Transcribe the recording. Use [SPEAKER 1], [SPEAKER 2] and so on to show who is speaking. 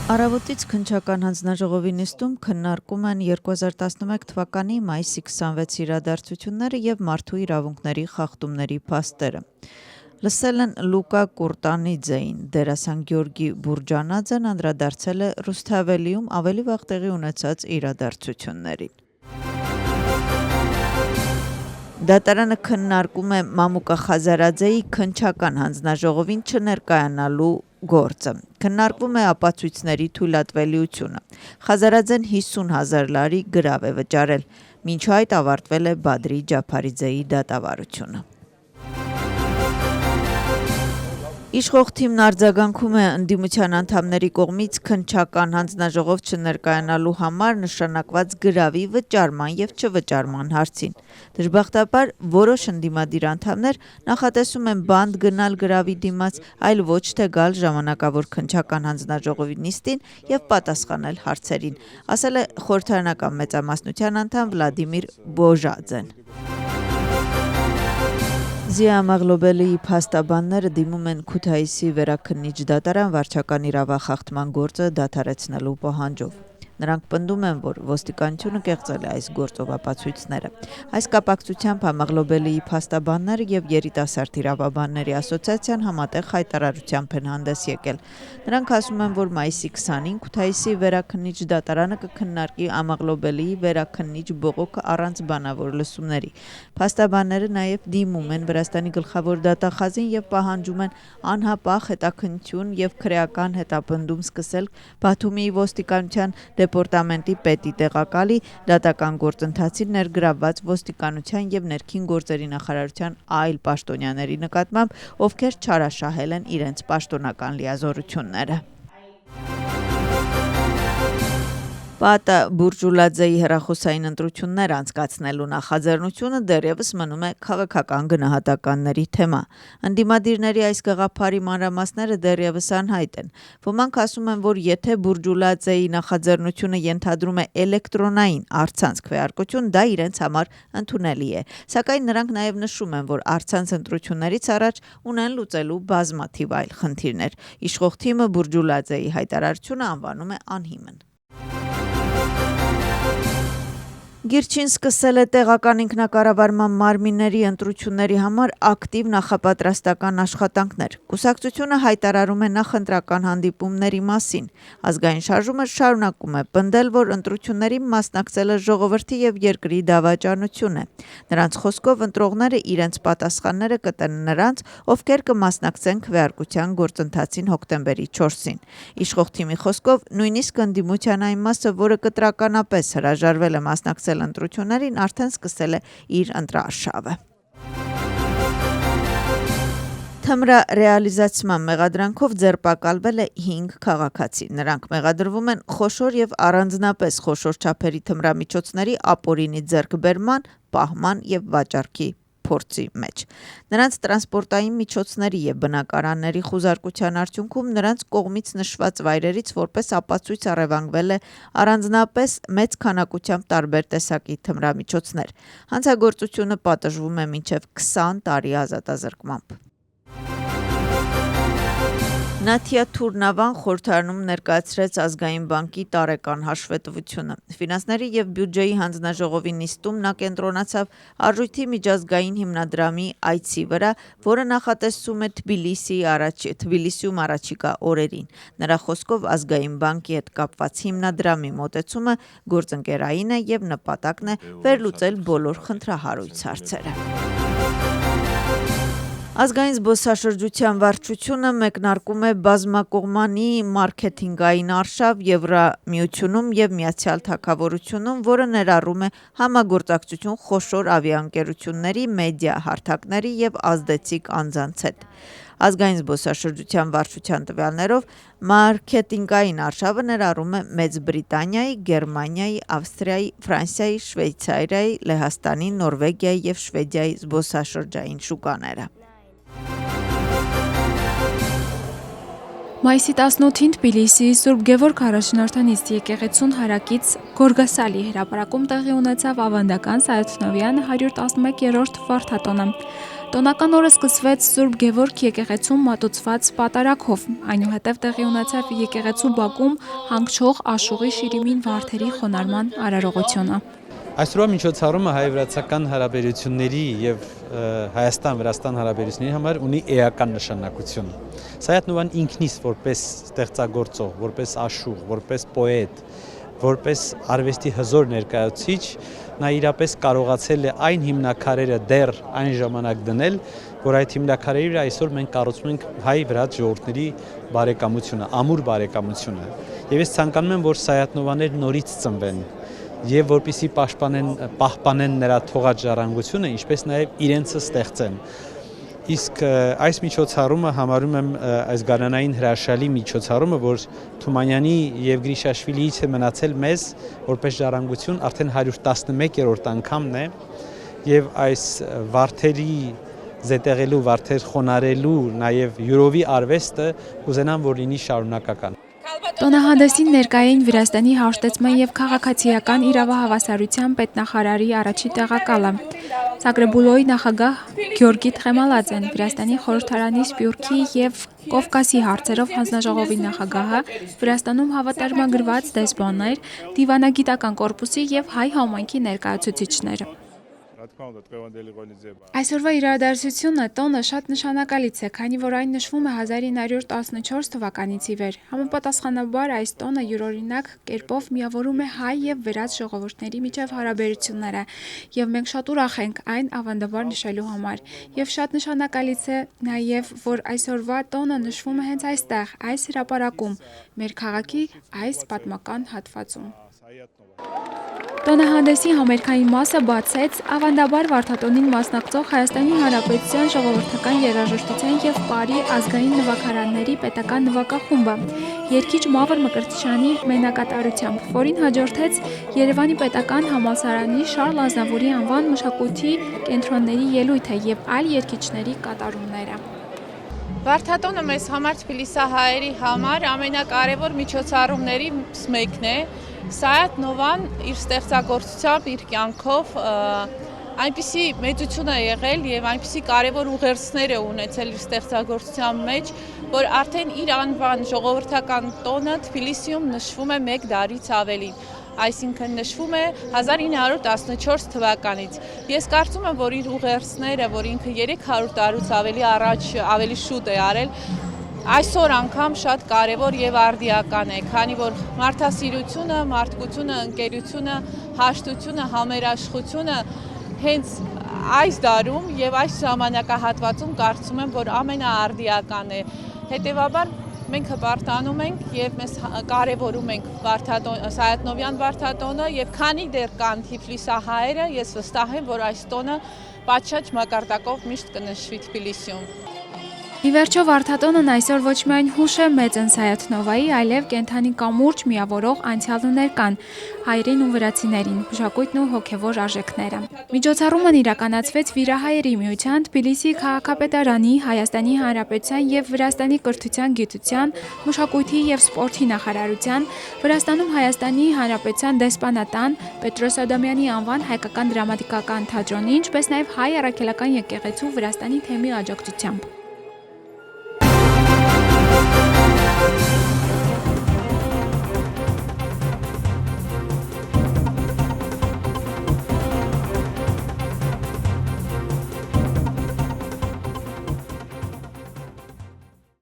[SPEAKER 1] Առավոտից քննչական հանձնաժողովի նիստում քննարկում են 2011 թվականի մայիսի 26 իրադարձությունները եւ մարդու իրավունքների խախտումների փաստերը։ Լսել են Լուկա Կուրտանիձեին, դերասան Գյորգի Բուրջանաձեն անդրադարձել է Ռուսթավելիում ավելի վաղ տեղի ունեցած իրադարձություններին։ Դատարանը քննարկում է Մամուկա Խազարաձեի քննչական հանձնաժողովին չներկայանալու գործը։ Քննարկվում է ապացույցների թույլատվելիությունը։ Խազարաձեն 50,000 լարի գրավ է վճարել։ Մինչ այդ ավարտվել է Բադրի Ջափարիձեի դատավարությունը։ Իշխող թիմն արձագանքում է ընդդիմության անդամների կողմից քննչական հանձնաժողով չներկայանալու համար նշանակված գրավի վճարման եւ չվճարման հարցին։ Դժբախտաբար որոշ ընդդիմադիր անդամներ նախատեսում են բանտ գնալ գրավի դիմաց, այլ ոչ թե գալ ժամանակավոր քննչական հանձնաժողովի նիստին եւ պատասխանել հարցերին, ասել է խորհրդարանական մեծամասնության անդամ Վլադիմիր Բոժաձեն։ Զիա Ամաղլոբելիի փաստաբանները դիմում են Քութայիսի վերաքննիչ դատարան վարչական իրավախախտման գործը դադարեցնելու պահանջով։ Նրանք պնդում են, որ ոստիկանությունը կեղծել է այս գործով ապացույցները։ Այս կապակցությամբ Ամաղլոբելիի փաստաբանները եւ երիտասարդ իրավաբանների ասոցիացիան համատեղ հայտարարությամբ են հանդես եկել։ Նրանք ասում են, որ մայիսի 20-ին Քութայիսի վերաքննիչ դատարանը կքննարկի Ամաղլոբելիի վերաքննիչ բողոքը առանց բանավոր լսումների։ Փաստաբանները նաեւ դիմում են Վրաստանի գլխավոր դատախազին եւ պահանջում են անհապաղ հետաքննություն եւ քրեական հետապնդում սկսել Բաթումիի ոստիկանության դեպարտամենտի պետի տեղակալի, դատական գործընթացին ներգրավված ոստիկանության եւ ներքին գործերի նախարարության այլ պաշտոնյաների նկատմամբ, ովքեր չարաշահել են իրենց պաշտոնական լիազորությունները։ Պատա Բուրջուլաձեի հեռախոսային ընտրություններ անցկացնելու նախաձեռնությունը դեռևս մնում է քաղաքական գնահատականների թեմա։ Ընդդիմադիրների այս գաղափարի մանրամասները դեռևս անհայտ են։ Ոմանք ասում են, որ եթե Բուրջուլաձեի նախաձեռնությունը ենթադրում է էլեկտրոնային առցանց քվեարկություն, դա իրենց համար ընդունելի է։ Սակայն նրանք նաև նշում են, որ առցանց ընտրություններից առաջ ունեն լուծելու բազմաթիվ այլ խնդիրներ։ Իշխող թիմը Բուրջուլաձեի հայտարարությունը անվանում է անհիմն։ Գիրչին սկսել է տեղական ինքնակառավարման մարմինների ընտրությունների համար ակտիվ նախապատրաստական աշխատանքներ։ Կուսակցությունը հայտարարում է նախընտրական հանդիպումների մասին։ Ազգային շարժումը շարունակում է պնդել, որ ընտրություններին մասնակցելը ժողովրդի եւ երկրի դավաճանություն է։ Նրանց խոսքով ընտրողները իրենց պատասխանները կտեն նրանց, ովքեր կմասնակցեն քվեարկության գործընթացին հոկտեմբերի 4-ին։ Իշխող թիմի խոսքով նույնիսկ ընդդիմության այն մասը, որը կտրականապես հրաժարվել է մասնակցել ընտրություններին, արդեն սկսել է իր ընտրարշավը։ Թմրա ռեալիզացման մեղադրանքով ձերբակալվել է 5 քաղաքացի։ Նրանք մեղադրվում են խոշոր եւ առանձնապես խոշոր չափերի թմրամիջոցների ապօրինի ձեռքբերման, պահման եւ վաճառքի փորձի մեջ։ Նրանց տրանսպորտային միջոցների եւ բնակարանների խուզարկության արդյունքում նրանց կողմից նշված վայրերից որպես ապացույց առևանգվել է առանձնապես մեծ քանակությամբ տարբեր տեսակի թմրամիջոցներ։ Հանցագործությունը պատժվում է մինչև 20 տարի ազատազրկմամբ։ Նաթիա Թուրնավան խորհրդարանում ներկայացրեց Ազգային բանկի տարեկան հաշվետվությունը։ Ֆինանսների եւ բյուջեի հանձնաժողովի նիստում նա կենտրոնացավ Արժույթի միջազգային հիմնադրամի այցի վրա, որը նախատեսվում է Թբիլիսիում առաջիկա օրերին։ Նրա խոսքով Ազգային բանկի հետ կապված հիմնադրամի մոտեցումը գործընկերային է եւ նպատակն է վերլուծել բոլոր խնդրահարույց հարցերը։ Ազգային զբոսաշրջության վարչությունը մեկնարկում է բազմակողմանի մարքեթինգային արշավ Եվրամիությունում եւ Միացյալ Թագավորությունում, որը ներառում է համագործակցություն խոշոր ավիաընկերությունների, մեդիա հարթակների եւ ազդեցիկ անձանց հետ։ Ազգային զբոսաշրջության վարչության տվյալներով մարքեթինգային արշավը ներառում է Մեծ Բրիտանիայի, Գերմանիայի, Ավստրիայի, Ֆրանսիայի, Շվեյցարիայի, Լեհաստանի, Նորվեգիայի եւ Շվեդիայի զբոսաշրջային շուկաները։
[SPEAKER 2] Մայիսի 18-ին Թբիլիսիի Սուրբ Գևորգ առաջնորդանիստ եկեղեցուն հարակից Գորգասալի հրապարակում տեղի ունեցավ ավանդական Սայաթ Նովյան 111-րդ վարդատոնը։ Տոնական օրը սկսվեց Սուրբ Գևորգ եկեղեցում մատուցված պատարագով, այնուհետև տեղի ունեցավ եկեղեցու բակում հանգչող Աշուղի Շիրիմին վարդերի խոնարհման արարողությունը։
[SPEAKER 3] Այսօրվա միջոցառումը հայ-վրացական հարաբերությունների եւ Հայաստան-Վրաստան հարաբերությունների համար ունի էական նշանակություն։ Սայաթ-Նովան ինքնից որպես ստեղծագործող, որպես աշուղ, որպես պոետ, որպես արվեստի հզոր ներկայացուցիչ, նա իրապես կարողացել է այն հիմնաքարերը դեռ այն ժամանակ դնել, որ այդ հիմնաքարերի վրա այսօր մենք կառուցում ենք հայ-վրաց ժողովուրդների բարեկամությունը, ամուր բարեկամությունը։ Եվ ես ցանկանում եմ, որ Սայաթ-Նովաները նորից ծնվեն եւ որպեսզի պահպանեն նրա թողած ժառանգությունը, ինչպես նաեւ իրենցը ստեղծեն։ Իսկ այս միջոցառումը համարում եմ այս գարնանային հրաշալի միջոցառումը, որ Թումանյանի եւ Գրիշաշվիլիից է մնացել մեզ որպես ժառանգություն արդեն 111-րդ անգամն է եւ այս վարդերի զետեղելու, վարդեր խոնարելու, նաեւ յուրովի արվեստը կուզենամ, որ լինի շարունակական։
[SPEAKER 2] Տոնահանդեսին ներկայ էին Վրաստանի հաշտեցման եւ քաղաքացիական իրավահավասարության պետնախարարի առաջին տեղակալը Զագրեբուլոյի նախագահ Գյորգի Թխեմալաձեն, Վրաստանի խորհրդարանի Սփյուռքի եւ Կովկասի հարցերով հանձնաժողովի նախագահը, Վրաստանում հավատարմագրված դեսպաններ, դիվանագիտական կորպուսի եւ հայ համայնքի ներկայացուցիչները։ Այսօրվա իրադարձությունը տոնը շատ նշանակալից է, քանի որ այն նշվում է 1914 թվականից ի վեր։ Համապատասխանաբար այս տոնը յուրօրինակ կերպով միավորում է հայ եւ վրաց ժողովուրդների միջև հարաբերությունները, եւ մենք շատ ուրախ ենք այն ավանդաբար նշելու համար։ Եվ շատ նշանակալից է նաեւ, որ այսօրվա տոնը նշվում է հենց այստեղ, այս հրապարակում, մեր քաղաքի այս պատմական հատվածում։ Տոնահանդեսի համերգային մասը բացեց ավանդաբար վարդատոնին մասնակցող Հայաստանի Հանրապետության ժողովրդական երաժշտության եւ պարի ազգային նվագարանների պետական նվագախումբը երգիչ Մավր Մկրտչյանի մենակատարությամբ, որին հաջորդեց Երևանի պետական համալսարանի Շարլ Ազնավուրի անվան մշակույթի կենտրոնների ելույթը եւ այլ երգիչների կատարումները։
[SPEAKER 4] Վարդատոնը մեզ համար թբիլիսահայերի համար ամենակարևոր միջոցառումներից մեկն է։ Սայաթ-Նովան իր ստեղծագործությամբ, իր կյանքով այնպիսի մեծություն է եղել եւ այնպիսի կարևոր ուղերձներ է ունեցել իր ստեղծագործության մեջ, որ արդեն իր անվան ժողովրդական տոնը Թբիլիսիում նշվում է 1 դարից ավելի։ Այսինքն նշվում է 1914 թվականից։ Ես կարծում եմ, որ իր ուղերձները, որ ինքը 300 տարուց ավելի առաջ ավելի շուտ է արել, այսօր անգամ շատ կարևոր եւ արդիական է, քանի որ մարդասիրությունը, մարդկությունը, ընկերությունը, հաշտությունը, համերաշխությունը հենց այս դարում եւ այս ժամանակահատվածում կարծում եմ, որ ամենաարդիական է։ Հետեւաբար մենք հպարտանում ենք եւ մեզ կարևորում ենք Սայաթ-Նովյան վարդատոնը եւ քանի դեռ կան թիֆլիսահայերը, ես վստահ եմ, որ այս տոնը պատշաճ մակարդակով միշտ կնշվի Թբիլիսիում։
[SPEAKER 2] Ի վերջո վարդատոնն այսօր ոչ միայն հուշ է մեծն Սայաթ-Նովայի, այլև կենդանի կամուրջ միավորող անցյալ ու ներկան, հայերին ու վրացիներին, մշակույթն ու հոգևոր արժեքները։ Միջոցառումն իրականացվեց Վիրահայերի միության, Թբիլիսի քաղաքապետարանի, Հայաստանի Հանրապետության եւ Վրաստանի կրթության, գիտության, մշակույթի եւ սպորտի նախարարության, Վրաստանում Հայաստանի Հանրապետության դեսպանատան Պետրոս Ադամյանի անվան հայկական դրամատիկական թատրոնի, ինչպես նաեւ հայ առաքելական եկեղեցու Վրաստանի թեմի աջակցությամբ։